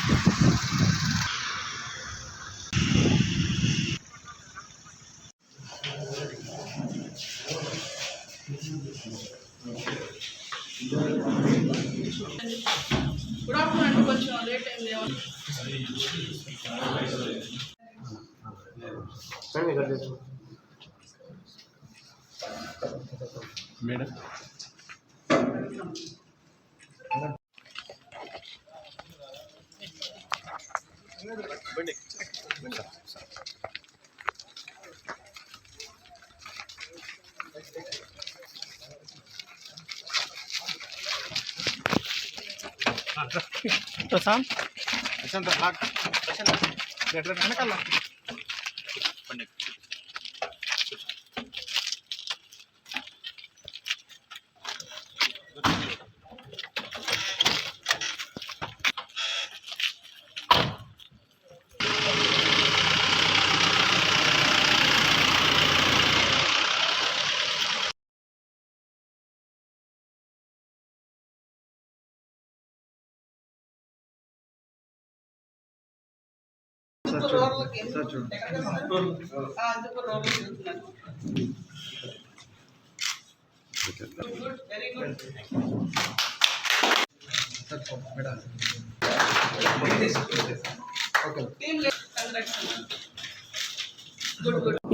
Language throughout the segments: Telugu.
Good afternoon. కొంచెం లేట్ అయింది మేడం. ప్రశాంత్ ప్రశాంత్ వెనకాల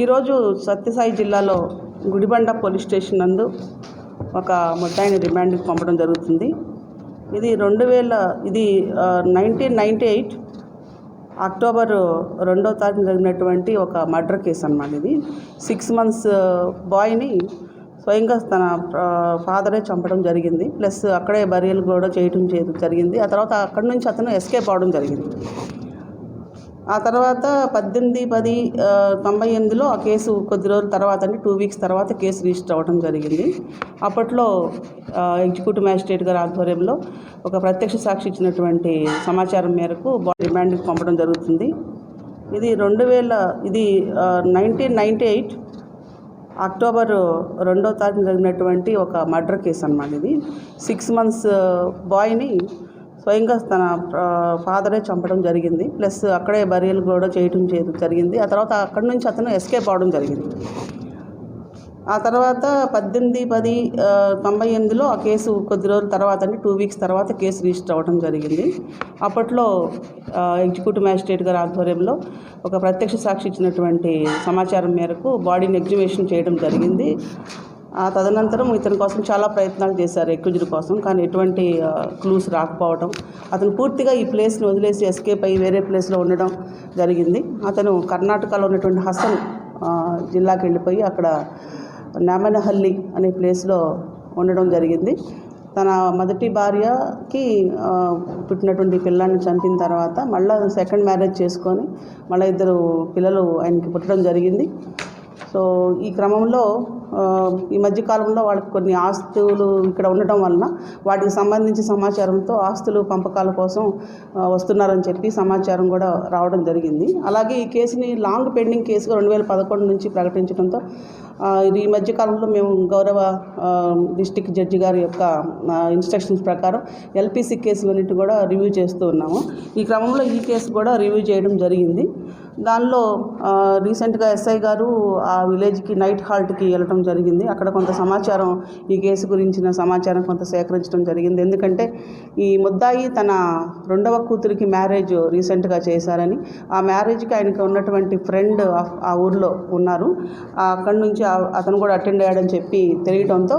ఈరోజు సత్యసాయి జిల్లాలో గుడిబండ పోలీస్ స్టేషన్ నందు ఒక ముద్దాయిని రిమాండ్కి పంపడం జరుగుతుంది. ఇది 1998 అక్టోబర్ 2వ తారీఖున జరిగినటువంటి ఒక మర్డర్ కేసు అన్నమాట. ఇది 6 months బాయ్ని స్వయంగా తన ఫాదరే చంపడం జరిగింది. ప్లస్ అక్కడే బరియల్ కూడా చేయడం జరిగింది. ఆ తర్వాత అక్కడి నుంచి అతను ఎస్కేప్ అవడం జరిగింది. ఆ తర్వాత 18/10/98లో ఆ కేసు కొద్ది రోజుల తర్వాత, అంటే 2 weeks తర్వాత కేసు రిజిస్టర్ అవ్వడం జరిగింది. అప్పట్లో ఎగ్జిక్యూటివ్ మ్యాజిస్ట్రేట్ గారి ఆధ్వర్యంలో ఒక ప్రత్యక్ష సాక్షి ఇచ్చినటువంటి సమాచారం మేరకు రిమాండ్కి పంపడం జరుగుతుంది. ఇది 1998 అక్టోబర్ 2వ తారీఖున జరిగినటువంటి ఒక మర్డర్ కేసు అన్నమాట. ఇది 6 months బాయ్ని స్వయంగా తన ఫాదరే చంపడం జరిగింది. ప్లస్ అక్కడే బరియల్ కూడా చేయడం జరిగింది. ఆ తర్వాత అక్కడి నుంచి అతను ఎస్కేప్ అవడం జరిగింది. ఆ తర్వాత 18/10/98లో ఆ కేసు కొద్ది రోజుల తర్వాత, అంటే 2 weeks తర్వాత కేసు రిజిస్టర్ అవ్వడం జరిగింది. అప్పట్లో ఎగ్జిక్యూటివ్ మ్యాజిస్ట్రేట్ గారి ఆధ్వర్యంలో ఒక ప్రత్యక్ష సాక్షి ఇచ్చినటువంటి సమాచారం మేరకు బాడీని ఎగ్జిబిషన్ చేయడం జరిగింది. ఆ తదనంతరం ఇతని కోసం చాలా ప్రయత్నాలు చేశారు ఎక్విజ్డ్ కోసం, కానీ ఎటువంటి క్లూస్ రాకపోవడం, అతను పూర్తిగా ఈ ప్లేస్ని వదిలేసి ఎస్కేప్ అయ్యి వేరే ప్లేస్లో ఉండడం జరిగింది. అతను కర్ణాటకలో ఉన్నటువంటి హసన్ జిల్లాకి వెళ్ళిపోయి అక్కడ నామనహల్లి అనే ప్లేస్లో ఉండడం జరిగింది. తన మొదటి భార్యకి పుట్టినటువంటి పిల్లాన్ని చంపిన తర్వాత మళ్ళీ సెకండ్ మ్యారేజ్ చేసుకొని మళ్ళీ 2 పిల్లలు ఆయనకి పుట్టడం జరిగింది. సో ఈ క్రమంలో ఈ మధ్యకాలంలో వాళ్ళకి కొన్ని ఆస్తులు ఇక్కడ ఉండటం వలన వాటికి సంబంధించి సమాచారంతో ఆస్తులు పంపకాల కోసం వస్తున్నారని చెప్పి సమాచారం కూడా రావడం జరిగింది. అలాగే ఈ కేసుని లాంగ్ పెండింగ్ కేసుగా 2011 నుంచి ప్రకటించడంతో ఈ మధ్యకాలంలో మేము గౌరవ డిస్ట్రిక్ట్ జడ్జి గారి యొక్క ఇన్స్ట్రక్షన్స్ ప్రకారం ఎల్పిసి కేసులన్నిటి కూడా రివ్యూ చేస్తూ ఉన్నాము. ఈ క్రమంలో ఈ కేసు కూడా రివ్యూ చేయడం జరిగింది. దానిలో రీసెంట్గా ఎస్ఐ గారు ఆ విలేజ్కి నైట్ హాల్ట్కి వెళ్ళడం జరిగింది. అక్కడ కొంత సమాచారం, ఈ కేసు గురించిన సమాచారం కొంత సేకరించడం జరిగింది. ఎందుకంటే ఈ ముద్దాయి తన 2వ కూతురికి మ్యారేజ్ రీసెంట్గా చేశారని, ఆ మ్యారేజ్కి ఆయనకి ఉన్నటువంటి ఫ్రెండ్ ఆ ఊర్లో ఉన్నారు, అక్కడి నుంచి అతను కూడా అటెండ్ అయ్యాడని చెప్పి తెలియడంతో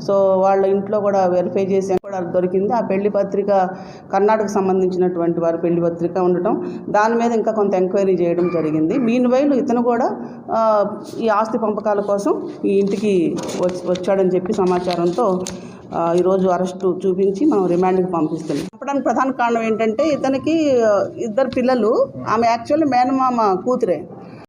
సో వాళ్ళ ఇంట్లో కూడా వెరిఫై చేసి కూడా దొరికింది. ఆ పెళ్లి పత్రిక కర్ణాటకకు సంబంధించినటువంటి వారి పెళ్లి పత్రిక ఉండటం, దాని మీద ఇంకా కొంత ఎంక్వైరీ చేయడం జరిగింది. మీన్వైల్ ఇతను కూడా ఈ ఆస్తి పంపకాల కోసం ఈ ఇంటికి వచ్చాడని చెప్పి సమాచారంతో ఈరోజు అరెస్టు చూపించి మనం రిమాండ్కి పంపిస్తున్నాం. చెప్పడానికి ప్రధాన కారణం ఏంటంటే ఇతనికి 2 పిల్లలు, ఆమె యాక్చువల్లీ మేనమామ కూతురే.